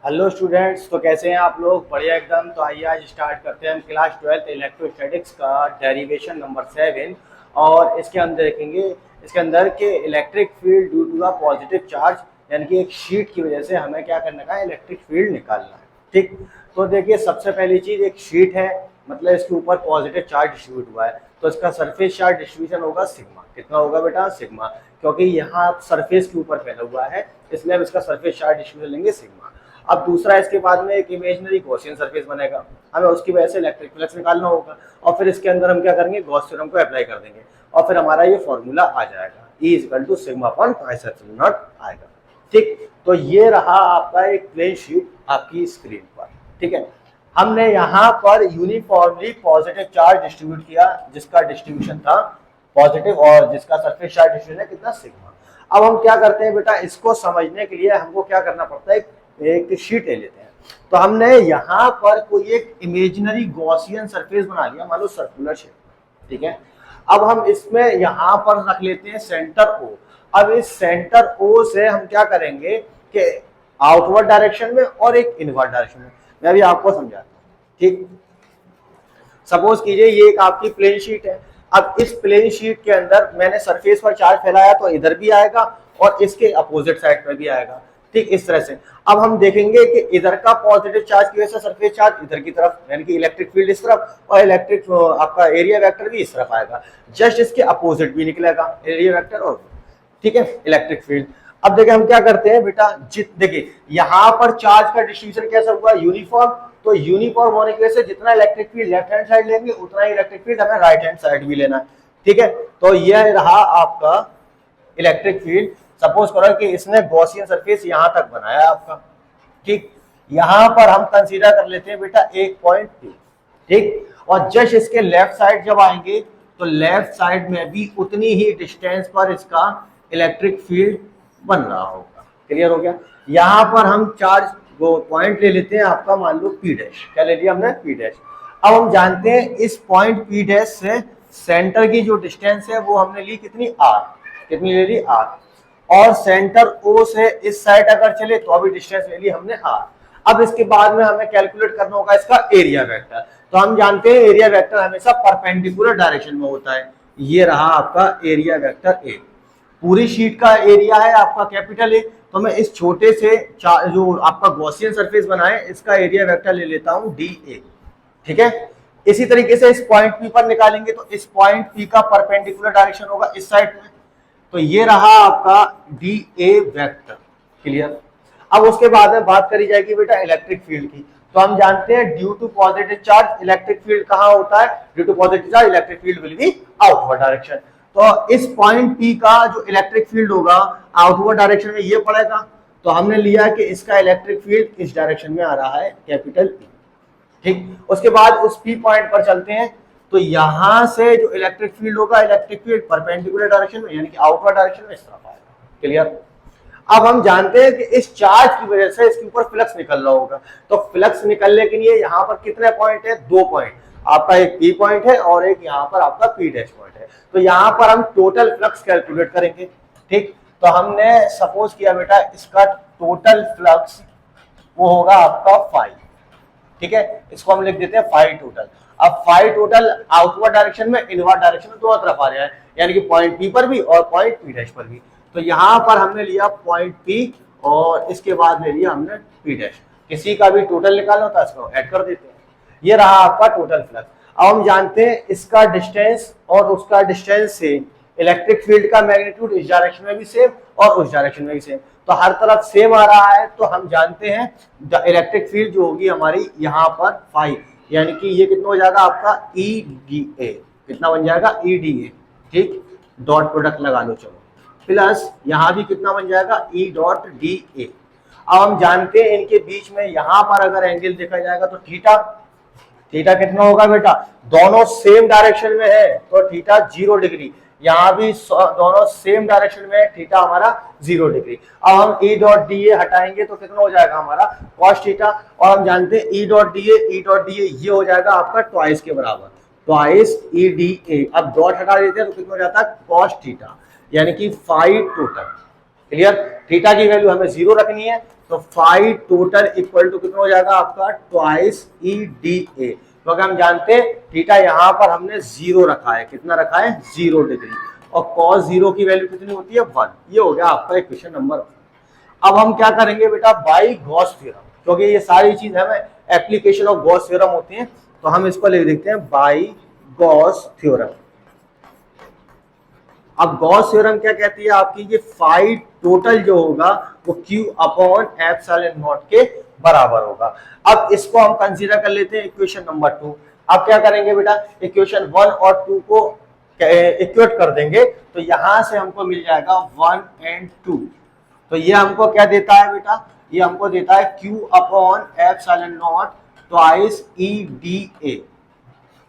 Hello students, तो कैसे हैं आप लोग? बढ़िया एकदम। तो आइए आज स्टार्ट करते हैं हम क्लास 12 इलेक्ट्रोस्टैटिक्स का डेरिवेशन नंबर 7। और इसके अंदर देखेंगे इसके अंदर के electric field due to the positive charge, यानी कि एक शीट की वजह से हमें क्या करना है, इलेक्ट्रिक फील्ड निकालना है। ठीक, तो देखिए सबसे पहली चीज़, एक शीट है, मतलब इसके ऊपर पॉजिटिव चार्ज डिस्ट्रीब्यूट हुआ है, तो इसका सरफेस चार्ज डिस्ट्रीब्यूशन होगा सिग्मा। कितना होगा बेटा? सिग्मा, क्योंकि यहाँ सरफेस के ऊपर फैला हुआ है, इसलिए हम इसका सरफेस चार्ज डिस्ट्रीब्यूशन लेंगे सिग्मा। अब दूसरा, इसके बाद में एक इमेजिनरी गॉसियन सरफेस बनेगा, हमें उसकी वजह से इलेक्ट्रिक फ्लक्स निकालना होगा, और फिर इसके अंदर हम क्या करेंगे, गॉस थ्योरम को अप्लाई कर देंगे, और फिर हमारा ये फॉर्मूला आ जाएगा, E equal to sigma upon twice epsilon not आएगा। ठीक, तो ये रहा आपका एक प्लेन शीट आपकी स्क्रीन पर। ठीक है, हमने यहाँ पर यूनिफॉर्मली पॉजिटिव चार्ज डिस्ट्रीब्यूट किया, जिसका डिस्ट्रीब्यूशन था पॉजिटिव, और जिसका सरफेस चार्ज डिस्ट्रीब्यूशन है कितना, सिग्मा। अब हम क्या करते हैं बेटा, इसको समझने के लिए हमको क्या करना पड़ता है, एक शीट ले लेते हैं। तो हमने यहाँ पर कोई एक इमेजिनरी गॉसियन सरफेस बना लिया, मान लो सर्कुलर शेप। ठीक है, अब हम इसमें यहाँ पर रख लेते हैं सेंटर O। अब इस सेंटर O से हम क्या करेंगे कि आउटवर्ड डायरेक्शन में और एक इनवर्ड डायरेक्शन में, मैं अभी आपको समझाता हूँ। ठीक, सपोज कीजिए ये एक आपकी प्लेन शीट है। अब इस प्लेन शीट के अंदर मैंने सरफेस पर चार्ज फैलाया, तो इधर भी आएगा और इसके अपोजिट साइड पर भी आएगा। ठीक, इस तरह से अब हम देखेंगे कि इधर का पॉजिटिव चार्ज की वजह से सरफेस चार्ज इधर की तरफ, यानी कि इलेक्ट्रिक फील्ड इस तरफ, और इलेक्ट्रिक आपका एरिया वेक्टर भी इस तरफ आएगा। जस्ट इसके अपोजिट भी निकलेगा एरिया वेक्टर और, ठीक है, इलेक्ट्रिक फील्ड। अब देखिए हम क्या करते हैं बेटा, देखिए यहाँ पर चार्ज का डिस्ट्रीब्यूशन कैसा हुआ, यूनिफॉर्म। तो यूनिफॉर्म होने की वजह से जितना electric field left hand side लेंगे, उतना ही इलेक्ट्रिक फील्ड हमें राइट हैंड साइड भी लेना है। ठीक है, तो यह रहा आपका इलेक्ट्रिक फील्ड। सपोज करो कि इसने गॉसियन सरफेस यहां तक बनाया आपका। ठीक, यहां पर हम कंसीडर कर लेते हैं बेटा एक पॉइंट P। ठीक, और जस्ट इसके लेफ्ट साइड जब आएंगे, तो लेफ्ट साइड में भी उतनी ही डिस्टेंस पर इसका इलेक्ट्रिक फील्ड बन रहा होगा। क्लियर हो गया? यहां पर हम चार्ज वो पॉइंट ले लेते हैं आपका, मान लो P डैश। क्या ले लिया हमने? P dash. अब हम जानते हैं इस पॉइंट P डैश से सेंटर की जो डिस्टेंस है वो हमने ली कितनी, R। कितनी ले ली? R। और सेंटर O से इस साइड अगर चले तो अभी डिस्टेंस ले ली हमने R। अब इसके बाद में हमें कैलकुलेट करना होगा इसका एरिया वेक्टर। तो हम जानते हैं एरिया वेक्टर हमेशा परपेंडिकुलर डायरेक्शन में होता है। ये रहा आपका एरिया वेक्टर A। पूरी शीट का एरिया है आपका कैपिटल A, तो मैं इस छोटे से जो आपका गॉसियन सरफेस बना है, इसका एरिया वेक्टर ले लेता हूं DA। ठीक है, इसी तरीके से इस पॉइंट P पर निकालेंगे, तो इस पॉइंट P का परपेंडिकुलर डायरेक्शन होगा इस साइड में, तो ये रहा आपका DA वेक्टर। क्लियर? अब उसके बाद में बात करी जाएगी बेटा इलेक्ट्रिक फील्ड की। तो हम जानते हैं due to positive charge electric field कहां होता है, due to positive charge electric field will be outward direction. तो इस पॉइंट P का जो इलेक्ट्रिक फील्ड होगा आउटवर्ड डायरेक्शन में ये पड़ेगा। तो हमने लिया कि इसका इलेक्ट्रिक फील्ड इस डायरेक्शन में आ रहा है, कैपिटल P। ठीक, उसके बाद उस P पॉइंट पर चलते हैं, तो यहां से जो इलेक्ट्रिक फील्ड होगा, इलेक्ट्रिक फील्ड परपेंडिकुलर डायरेक्शन में, यानी कि आउटवर्ड डायरेक्शन में इस तरफ आएगा। क्लियर? अब हम जानते हैं कि इस चार्ज की वजह से इसके ऊपर फ्लक्स निकल रहा होगा। तो फ्लक्स निकलने के लिए यहाँ पर कितने पॉइंट है? 2 पॉइंट। आपका एक P पॉइंट है और एक यहाँ पर आपका P डैश पॉइंट है। तो यहाँ पर हम टोटल फ्लक्स कैलकुलेट करेंगे। ठीक, तो हमने सपोज किया बेटा इसका टोटल फ्लक्स वो होगा आपका 5। ठीक है, इसको हम लिख देते हैं 5 टोटल। अब 5 टोटल आउटवर्ड डायरेक्शन में, इनवर्ड डायरेक्शन में दोनों तरफ आ रहा है, यानी कि पॉइंट P पर भी और पॉइंट P डैश पर भी। तो यहां पर हमने लिया पॉइंट P और इसके बाद ले लिया हमने P डैश। किसी का भी टोटल निकालना होता है इसको ऐड कर देते हैं। ये रहा आपका टोटल फ्लक्स। अब हम जानते हैं इसका डिस्टेंस और उसका डिस्टेंस से इलेक्ट्रिक फील्ड का मैग्नीट्यूड इस डायरेक्शन में भी सेम और उस डायरेक्शन में भी सेम, तो हर तरफ सेम आ रहा है। तो हम जानते हैं इलेक्ट्रिक फील्ड जो होगी हमारी यहाँ पर 5, यानी कि ये कितना हो जाएगा आपका EDA। कितना बन जाएगा? EDA। ठीक, डॉट प्रोडक्ट लगा लो चलो, प्लस यहाँ भी कितना बन जाएगा? E.DA। अब हम जानते हैं इनके बीच में यहाँ पर अगर एंगल देखा जाएगा तो थीटा। थीटा कितना होगा बेटा? दोनों सेम डायरेक्शन में है तो थीटा 0 डिग्री। यहाँ भी दोनों सेम डायरेक्शन में है, थीटा हमारा 0 डिग्री। अब हम E.DA हटाएंगे तो कितना हो जाएगा हमारा? cos theta. और हम जानते हैं E.DA ये हो जाएगा आपका ट्वाइस के बराबर, ट्वाइस EDA। अब डॉट हटा देते हैं तो कितना हो जाता है? cos थीटा, यानी कि 5 टोटल। क्लियर। थीटा की वैल्यू हमें 0 रखनी है, तो फाई टोटल इक्वल टू कितना हो जाएगा आपका ट्वाइस ई डी ए, क्योंकि हम जानते हैं थीटा यहाँ पर हमने 0 रखा है, कितना रखा है 0 डिग्री, और cos 0 की वैल्यू कितनी होती है 1। ये हो गया आपका इक्वेशन नंबर 1। अब हम क्या करेंगे बेटा बाई गॉस थ्योरम, क्योंकि ये सारी चीज हमें एप्लीकेशन ऑफ गॉस थ्योरम होती है, तो हम इसको लिख देते हैं बाई गॉस थ्योरम। अब गॉस थ्योरम क्या कहती है आपकी, ये फाई टोटल जो होगा वो Q अपॉन एप्सिलॉन नॉट के बराबर होगा। अब इसको हम कंसीडर कर लेते हैं इक्वेशन नंबर 2। अब क्या करेंगे बेटा, इक्वेशन 1 और 2 को इक्वेट कर देंगे, तो यहां से हमको मिल जाएगा 1 एंड 2। तो ये हमको क्या देता है बेटा, ये हमको देता है Q upon epsilon not twice E D A,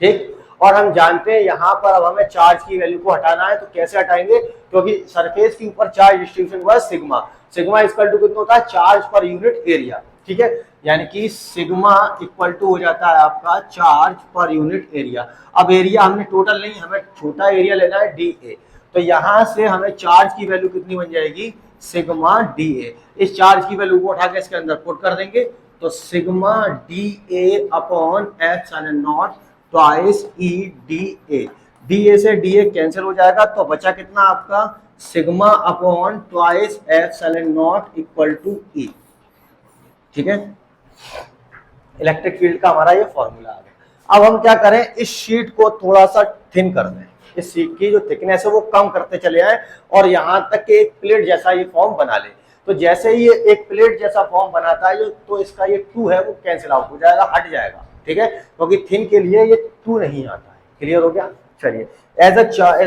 ठीक। और हम जानते हैं यहाँ पर अब हमें चार्ज की वैल्यू को हटाना है, तो कैसे हटाएंगे, क्योंकि सरफेस के ऊपर चार्ज डिस्ट्रीब्यूशन हुआ है सिग्मा, सिग्मा इक्वल टू कितना होता है चार्ज पर यूनिट एरिया, ठीक है। यानी कि सिग्मा इक्वल टू हो जाता है आपका चार्ज पर यूनिट एरिया। अब एरिया हमने टोटल नहीं, हमें छोटा एरिया लेना है डी ए, तो यहां से हमें चार्ज की वैल्यू कितनी बन जाएगी सिग्मा डी ए। इस चार्ज की वैल्यू को उठा के इसके अंदर पुट कर देंगे, तो sigma D A upon epsilon not twice E D A, D A से डी ए कैंसिल हो जाएगा, तो बचा कितना आपका sigma upon twice epsilon not equal to E, ठीक है। इलेक्ट्रिक फील्ड का हमारा ये फॉर्मूला आ गया। अब हम क्या करें, इस शीट को थोड़ा सा थिन कर दें, इस शीट की जो थिकनेस है वो कम करते चले आए, और यहां तक कि एक प्लेट जैसा ये फॉर्म बना ले। तो जैसे ही ये एक प्लेट जैसा फॉर्म बनाता है, तो इसका ये 2 है वो कैंसिल आउट हो जाएगा, हट जाएगा, ठीक है, क्योंकि थिन के लिए ये 2 नहीं आता है। क्लियर हो गया। चलिए, एज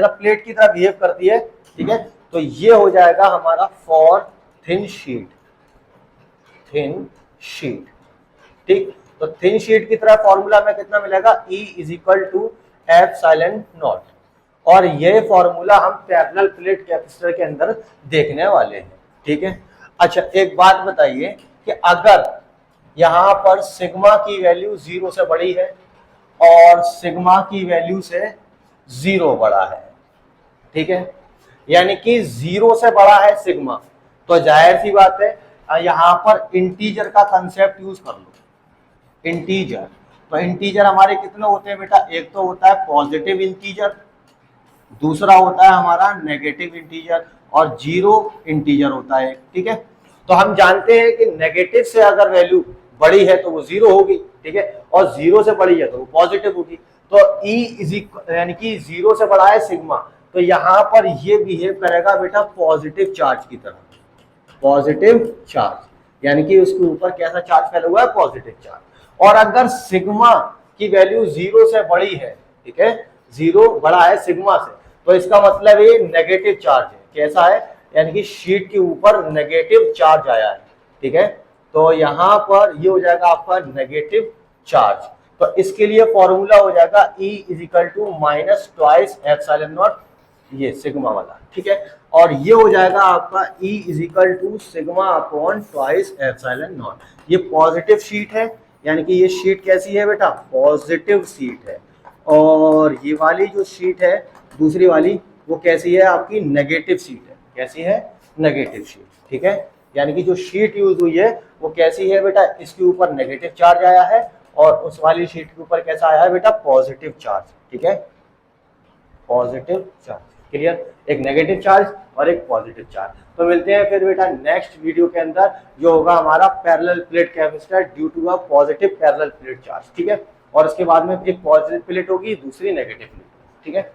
अ प्लेट की तरह बिहेव करती है, ठीक है। तो ये हो जाएगा हमारा for thin sheet, thin sheet, ठीक। तो थिन शीट की तरह फॉर्मूला में कितना मिलेगा, E is equal to epsilon not, और ये फॉर्मूला हम पैरेलल प्लेट कैपेसिटर के अंदर देखने वाले हैं, ठीक है। अच्छा, एक बात बताइए कि अगर यहां पर सिग्मा की वैल्यू 0 से बड़ी है और सिग्मा की वैल्यू से 0 बड़ा है, ठीक है, यानी कि 0 से बड़ा है सिग्मा, तो जाहिर सी बात है यहां पर इंटीजर का कंसेप्ट यूज कर लो, इंटीजर। तो इंटीजर हमारे कितने होते हैं बेटा, एक तो होता है पॉजिटिव इंटीजर, दूसरा होता है हमारा नेगेटिव इंटीजर, और जीरो इंटीजर होता है, ठीक है। तो हम जानते हैं कि नेगेटिव से अगर वैल्यू बड़ी है तो वो 0 होगी, ठीक है, और 0 से बड़ी है तो वो पॉजिटिव होगी। तो E इज इक्वल, यानी कि 0 से बड़ा है सिग्मा, तो यहाँ पर ये बिहेव करेगा बेटा पॉजिटिव चार्ज की तरह, पॉजिटिव चार्ज, यानी कि उसके ऊपर कैसा चार्ज फैला हुआ है, पॉजिटिव चार्ज। और अगर सिग्मा की वैल्यू 0 से बड़ी है, ठीक है, 0 बड़ा है सिग्मा से, तो इसका मतलब ये नेगेटिव चार्ज है। कैसा है, यानी कि शीट के ऊपर नेगेटिव चार्ज आया है, ठीक है। तो यहाँ पर ये हो जाएगा आपका नेगेटिव चार्ज, तो इसके लिए फॉर्मूला हो जाएगा E is equal to minus twice epsilon not, ये सिग्मा वाला, ठीक है। और ये हो जाएगा आपका E is equal to sigma upon twice epsilon not. ये पॉजिटिव शीट है, यानी कि ये शीट कैसी है बेटा, पॉजिटिव शीट है, और ये वाली जो शीट है दूसरी वाली वो कैसी है आपकी, नेगेटिव शीट है। कैसी है, नेगेटिव शीट, ठीक है। यानी कि जो शीट यूज हुई है वो कैसी है बेटा, इसके ऊपर नेगेटिव चार्ज आया है, और उस वाली शीट के ऊपर कैसा आया है बेटा, पॉजिटिव चार्ज, ठीक है, पॉजिटिव चार्ज। क्लियर, एक नेगेटिव चार्ज और एक पॉजिटिव चार्ज। तो मिलते हैं फिर बेटा नेक्स्ट वीडियो के अंदर, जो होगा हमारा parallel plate capacitor due to a positive parallel plate charge, ठीक है। और उसके बाद में एक पॉजिटिव प्लेट होगी, दूसरी नेगेटिव प्लेट, ठीक है।